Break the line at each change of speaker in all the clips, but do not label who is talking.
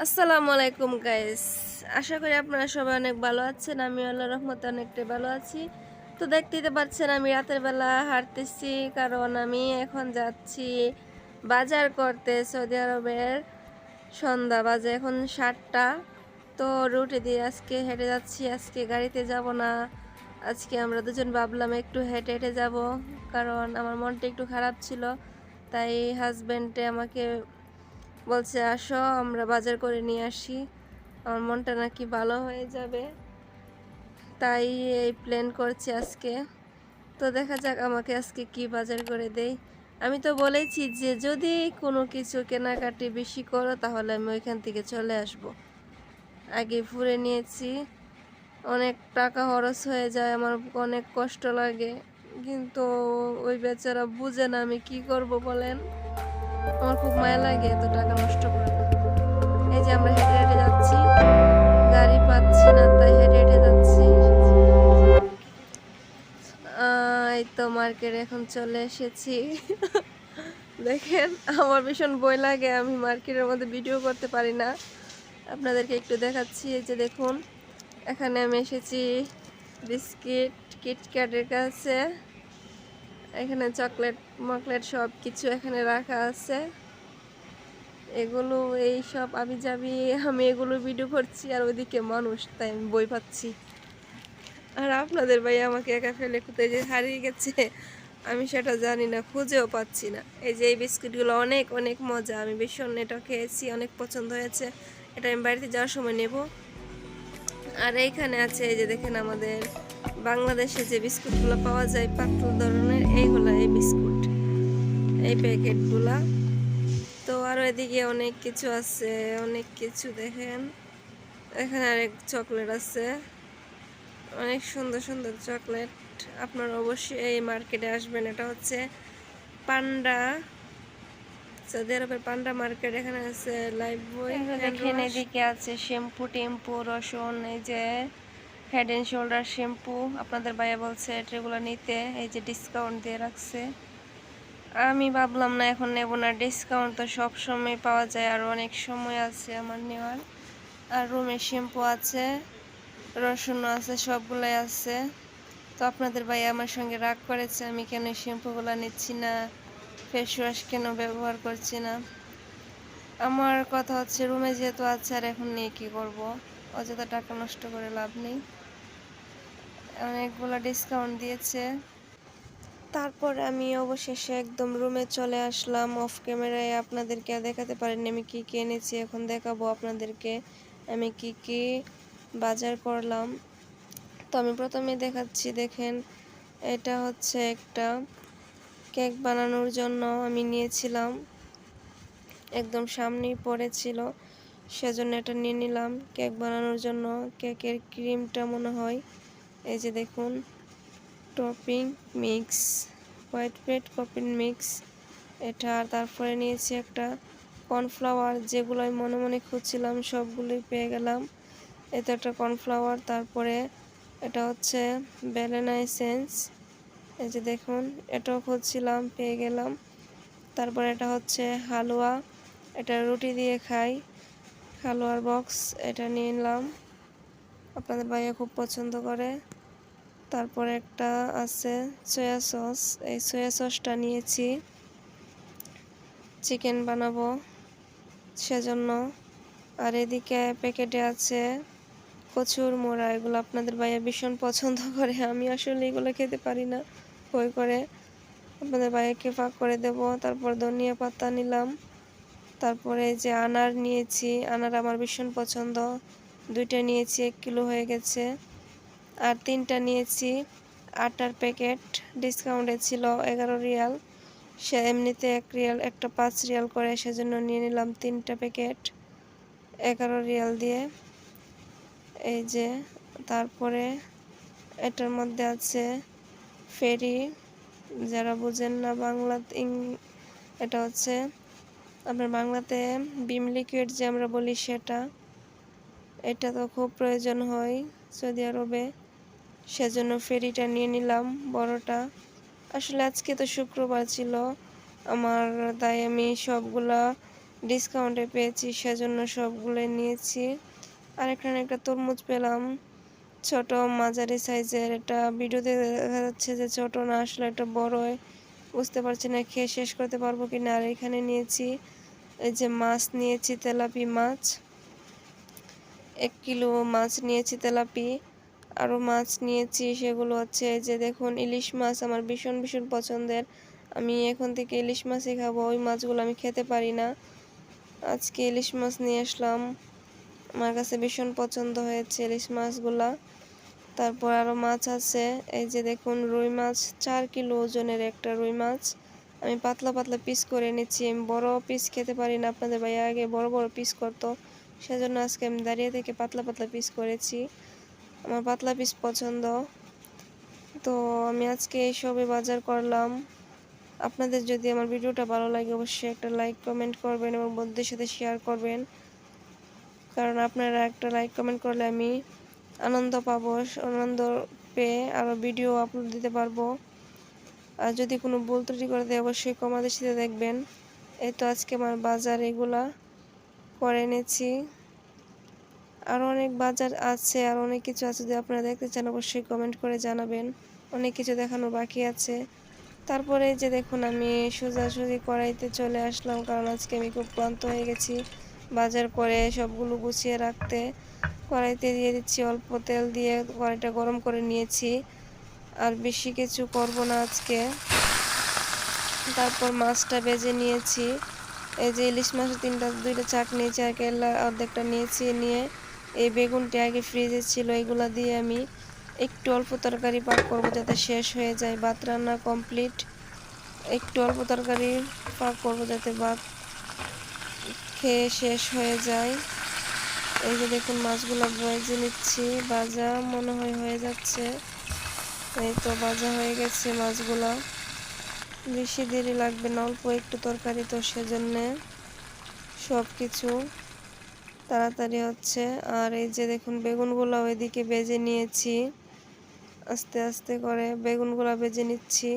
আসসালামু আলাইকুম গাইস। আশা করি আপনারা সবাই অনেক ভালো আছেন। আমি আল্লাহর রহমতে অনেকটাই ভালো আছি। তো দেখতেই তো পাচ্ছেন আমি রাতের বেলা হাঁটতেছি, কারণ আমি এখন যাচ্ছি বাজার করতে। সৌদি আরবের সন্ধ্যা বাজে এখন 7টা। তো রুটে দিয়ে আজকে হেঁটে যাচ্ছি, আজকে গাড়িতে যাব না। আজকে আমরা দুজন ভাবলাম একটু হেঁটে হেঁটে যাব, কারণ আমার মনটা একটু খারাপ ছিল। তাই হাজব্যান্ডে আমাকে বলছে আসো আমরা বাজার করে নিয়ে আসি, আমার মনটা নাকি ভালো হয়ে যাবে। তাই এই প্ল্যান করছি আজকে। তো দেখা যাক আমাকে আজকে কি বাজার করে দেই। আমি তো বলেছি যে যদি কোনো কিছু কেনাকাটি বেশি করো তাহলে আমি ওইখান থেকে চলে আসব। আগে ফুরে নিয়েছি, অনেক টাকা খরচ হয়ে যায়, আমার অনেক কষ্ট লাগে, কিন্তু ওই বেচারা বুঝে না আমি কি করব বলেন। আমার খুব মায়া লাগে এত টাকা নষ্ট করে। এই যে আমরা হেঁটে হেঁটে যাচ্ছি, গাড়ি পাচ্ছি না তাই হেঁটে হেঁটে যাচ্ছি। এই তো মার্কেট এখন চলে এসেছি। দেখেন আমার ভীষণ ভয় লাগে, আমি মার্কেটের মধ্যে ভিডিও করতে পারি না। আপনাদেরকে একটু দেখাচ্ছি, এই যে দেখুন এখানে আমি এসেছি বিস্কিট কিটক্যাটের কাছে। এখানে চকলেট মকলেট সব কিছু এখানে রাখা আছে। এগুলো এই সব আবি যাবি, আমি এগুলো ভিডিও করছি আর ওইদিকে মানুষ, তাই আমি বই পাচ্ছি। আর আপনাদের ভাই আমাকে একা ফেলে কোথায় যে হারিয়ে গেছে আমি সেটা জানি না, খুঁজেও পাচ্ছি না। এই যে এই বিস্কিটগুলো অনেক অনেক মজা, আমি ভীষণ এটা খেয়েছি, অনেক পছন্দ হয়েছে। এটা আমি বাড়িতে যাওয়ার সময় নেব। আর এইখানে আছে এই যে দেখেন আমাদের বাংলাদেশে যে বিস্কুটগুলো পাওয়া যায় পাতলা ধরনের, এইগুলা এই বিস্কুট, এই প্যাকেটগুলা। তো আরও এদিকে অনেক কিছু আছে, অনেক কিছু দেখেন। এখানে আরেক চকলেট আছে, অনেক সুন্দর সুন্দর চকলেট। আপনারা অবশ্যই এই মার্কেটে আসবেন। এটা হচ্ছে পান্ডা, সৌদি আরবের পান্ডা মার্কেট। এখানে আছে লাইফ বই, দেখেন এদিকে আছে শ্যাম্পু টেম্পু রসুন, এই যে হেড এন্ড শোল্ডার শ্যাম্পু। আপনাদের ভাইয়া বলছে এগুলো নিতে, এই যে ডিসকাউন্ট দিয়ে রাখছে। আমি ভাবলাম না এখন নেব না, ডিসকাউন্ট তো সব সময় পাওয়া যায়, আর অনেক সময় আছে আমার নেওয়ার। আর রুমের শ্যাম্পু আছে, রসুনও আছে, সবগুলাই আছে। তো আপনাদের ভাই আমার সঙ্গে রাগ করেছে আমি কেন শ্যাম্পুগুলো নিচ্ছি না, ফেস ওয়াশ কেন ব্যবহার করছি না। আমার কথা হচ্ছে রুমে যেহেতু আছে আর এখন নিয়ে কী করবো, অযথা টাকা নষ্ট করে লাভ নেই। অনেকগুলো ডিসকাউন্ট দিয়েছে। তারপর আমি অবশেষে একদম রুমে চলে আসলাম। অফ ক্যামেরায় আপনাদেরকে দেখাতে পারিনি আমি কি কি এনেছি, এখন দেখাবো আপনাদেরকে আমি কি কি বাজার করলাম। তো আমি প্রথমে দেখাচ্ছি, দেখেন এটা হচ্ছে একটা কেক বানানোর জন্য আমি নিয়েছিলাম, একদম সামনেই পড়েছিল, সেজন্য এটা নিয়ে নিলাম কেক বানানোর জন্য। কেকের ক্রিমটা মনে হয়, এই যে দেখুন topping mix, white bread topping mix এটা। তারপরে নিয়েছি একটা কর্নফ্লাওয়ার, যেগুলো আমি মনে মনে খুঁজছিলাম সবগুলোই পেয়ে গেলাম। এটা একটা কর্নফ্লাওয়ার। তারপরে এটা হচ্ছে ব্যানানা এসেন্স, এই যে দেখুন এটাও খুঁজছিলাম পেয়ে গেলাম। তারপরে এটা হচ্ছে হালুয়া, এটা রুটি দিয়ে খাই, হালুয়ার বক্স, এটা নিয়ে নিলাম, আপনাদের ভাইয়া খুব পছন্দ করে। তারপরে একটা আছে সয়া সস, এই সয়া সসটা নিয়েছি, চিকেন বানাবো সেজন্য। আর এদিকে প্যাকেটে আছে কচুর মোড়া, এগুলো আপনাদের ভাইয়া ভীষণ পছন্দ করে, আমি আসলে এগুলো খেতে পারি না, ভয় করে। আপনাদের ভাইয়াকে ফাঁক করে দেব। তারপর ধনিয়া পাতা নিলাম। তারপরে যে আনার নিয়েছি, আনার আমার ভীষণ পছন্দ, 2টা নিয়েছি, 1 কিলো হয়ে গেছে। আর 3টা নিয়েছি আটার প্যাকেট, ডিসকাউন্টে ছিল 11 রিয়াল, সে এমনিতে 1 রিয়াল, একটা 5 রিয়াল করে, সেজন্য নিয়ে নিলাম 3টা প্যাকেট 11 রিয়াল দিয়ে, এই যে। তারপরে এটার মধ্যে আছে ফেরি, যারা বুঝেন না বাংলা, এটা হচ্ছে আপনার বাংলাতে বিম লিকুইড যে আমরা বলি সেটা, এটা তো খুব প্রয়োজন হয় সৌদি আরবে, সেজন্য ফেরিটা নিয়ে নিলাম বড়টা। আসলে আজকে তো শুক্রবার ছিল আমার, তাই আমি সবগুলা ডিসকাউন্টে পেয়েছি, সেজন্য সবগুলো নিয়েছি। আর এখানে একটা তরমুজ পেলাম, ছোট মাঝারি সাইজের। এটা ভিডিওতে দেখা যাচ্ছে যে ছোট না, আসলে এটা বড়ই। বুঝতে পারছি না খেয়ে শেষ করতে পারবো কিনা। আর এখানে নিয়েছি এই যে মাছ নিয়েছি, তেলাপি মাছ, 1 কিলো মাছ নিয়েছি তেলাপি। আরও মাছ নিয়েছি, সেগুলো হচ্ছে এই যে দেখুন ইলিশ মাছ, আমার ভীষণ ভীষণ পছন্দের। আমি এখন থেকে ইলিশ মাছই খাবো, ওই মাছগুলো আমি খেতে পারি না। আজকে ইলিশ মাছ নিয়ে আসলাম, আমার কাছে ভীষণ পছন্দ হয়েছে ইলিশ মাছগুলা। তারপর আরও মাছ আছে, এই যে দেখুন রুই মাছ, 4 কিলো ওজনের একটা রুই মাছ। আমি পাতলা পাতলা পিস করে নিচ্ছি, আমি বড় পিস খেতে পারি না। আপনাদের ভাইয়া আগে বড় বড় পিস করতো, সেজন্য আজকে আমি দাঁড়িয়ে থেকে পাতলা পাতলা পিস করেছি। আমার পাতলা পিস পছন্দ। তো আমি আজকে এইসবই বাজার করলাম। আপনাদের যদি আমার ভিডিওটা ভালো লাগে অবশ্যই একটা লাইক কমেন্ট করবেন এবং বন্ধুদের সাথে শেয়ার করবেন, কারণ আপনারা একটা লাইক কমেন্ট করলে আমি আনন্দ পাবো, আনন্দ পেয়ে আরও ভিডিও আপলোড দিতে পারবো। আর যদি কোনো ভুল ত্রুটি করে দেয় অবশ্যই ক্ষমা দৃষ্টিতে দেখবেন। এই তো আজকে আমার বাজার এগুলা করে এনেছি। আরও অনেক বাজার আছে, আর অনেক কিছু আছে, যদি আপনারা দেখতে চান অবশ্যই কমেন্ট করে জানাবেন। অনেক কিছু দেখানো বাকি আছে। তারপরে যে দেখুন আমি সোজাসুজি কড়াইতে চলে আসলাম, কারণ আজকে আমি খুব ক্লান্ত হয়ে গেছি বাজার করে সবগুলো গুছিয়ে রাখতে। কড়াইতে দিয়ে দিচ্ছি অল্প তেল, দিয়ে কড়াইটা গরম করে নিয়েছি। আর বেশি কিছু করব না আজকে। তারপর মাছটা ভেজে নিয়েছি, এই যে ইলিশ মাছ দুইটা চাক নিয়েছি, আর কেল্লা অর্ধেকটা নিয়েছি। নিয়ে এই বেগুনটি আগে ফ্রিজে ছিল, এগুলা দিয়ে আমি একটু অল্প তরকারি পাক করবো যাতে শেষ হয়ে যায়। ভাত রান্না কমপ্লিট, একটু অল্প তরকারি পাক করবো যাতে ভাত খেয়ে শেষ হয়ে যায়। এই যে দেখুন মাছগুলো ভেজে নিচ্ছি, ভাজা মনে হয় হয়ে যাচ্ছে। এই তো ভাজা হয়ে গেছে মাছগুলা, বেশি দেরি লাগবে না, অল্প একটু তরকারি তো সেজন্যে সব কিছু তাড়াতাড়ি হচ্ছে। আর এই যে দেখুন বেগুনগুলো ওইদিকে ভেজে নিয়েছি, আস্তে আস্তে করে বেগুনগুলো ভেজে নিচ্ছি।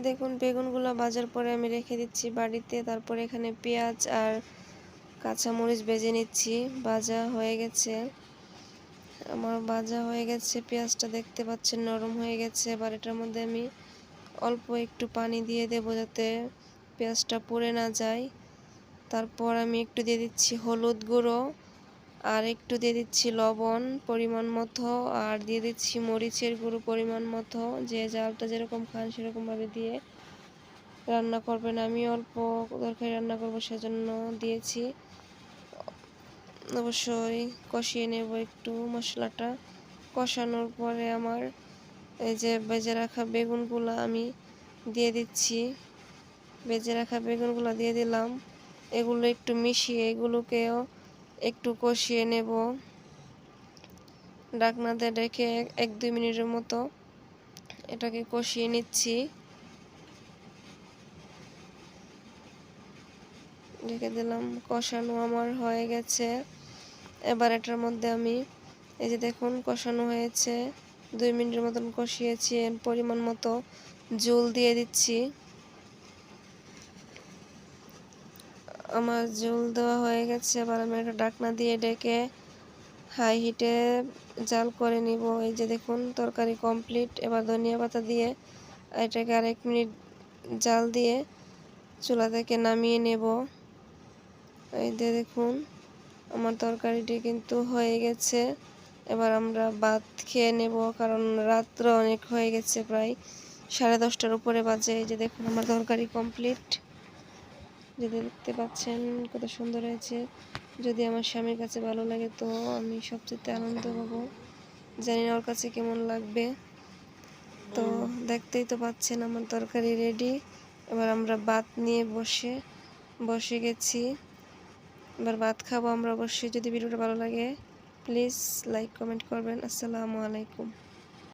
দেখুন বেগুনগুলো ভাজার পরে আমি রেখে দিচ্ছি বাড়িতে। তারপরে এখানে পেঁয়াজ আর কাঁচামরিচ ভেজে নিচ্ছি, ভাজা হয়ে গেছে আমার, ভাজা হয়ে গেছে। পেঁয়াজটা দেখতে পাচ্ছেন নরম হয়ে গেছে। এবার এটার মধ্যে আমি অল্প একটু পানি দিয়ে দেবো যাতে পেঁয়াজটা পুড়ে না যায়। তারপর আমি একটু দিয়ে দিচ্ছি হলুদ গুঁড়ো, আর একটু দিয়ে দিচ্ছি লবণ পরিমাণ মতো, আর দিয়ে দিচ্ছি মরিচের গুঁড়ো পরিমাণ মতো। যে ঝালটা যেরকম খান সেরকমভাবে দিয়ে রান্না করবেন। আমি অল্প তরকারি রান্না করবো সেজন্য দিয়েছি। অবশ্যই কষিয়ে নেব একটু, মশলাটা কষানোর পরে আমার এই যে ভেজে রাখা বেগুনগুলো আমি দিয়ে দিচ্ছি। ভেজে রাখা বেগুনগুলো দিয়ে দিলাম, এগুলো একটু মিশিয়ে এগুলোকেও একটু কষিয়ে নেব। ঢাকনাতে রেখে 1-2 মিনিটের মতো এটাকে কষিয়ে নিচ্ছি। রেখে দিলাম, কষানো আমার হয়ে গেছে। এবার এটার মধ্যে আমি এই যে দেখুন কষানো হয়েছে, 2 মিনিটের মতন কষিয়েছি। পরিমাণ মতো ঝোল দিয়ে দিচ্ছি। আমার ঝোল দেওয়া হয়ে গেছে। এবার আমি একটা ঢাকনা দিয়ে ডেকে হাই হিটে জাল করে নিব। এই যে দেখুন তরকারি কমপ্লিট। এবার ধনিয়া পাতা দিয়ে এটাকে আর 1 মিনিট জাল দিয়ে চুলা থেকে নামিয়ে নেব। এই যে দেখুন আমার তরকারিটি কিন্তু হয়ে গেছে। এবার আমরা ভাত খেয়ে নেব, কারণ রাত্র অনেক হয়ে গেছে, প্রায় 10:30টার উপরে বাজে। এই যে দেখুন আমার তরকারি কমপ্লিট, যদি দেখতে পাচ্ছেন কত সুন্দর হয়েছে। যদি আমার স্বামীর কাছে ভালো লাগে তো আমি সবচেয়ে আনন্দ পাবো, জানি না ওর কাছে কেমন লাগবে। তো দেখতেই তো পাচ্ছেন আমার তরকারি রেডি। এবার আমরা ভাত নিয়ে বসে গেছি, এবার ভাত খাবো আমরা। অবশ্যই যদি ভিডিওটা ভালো লাগে প্লিজ লাইক কমেন্ট করবেন। আসসালামু আলাইকুম।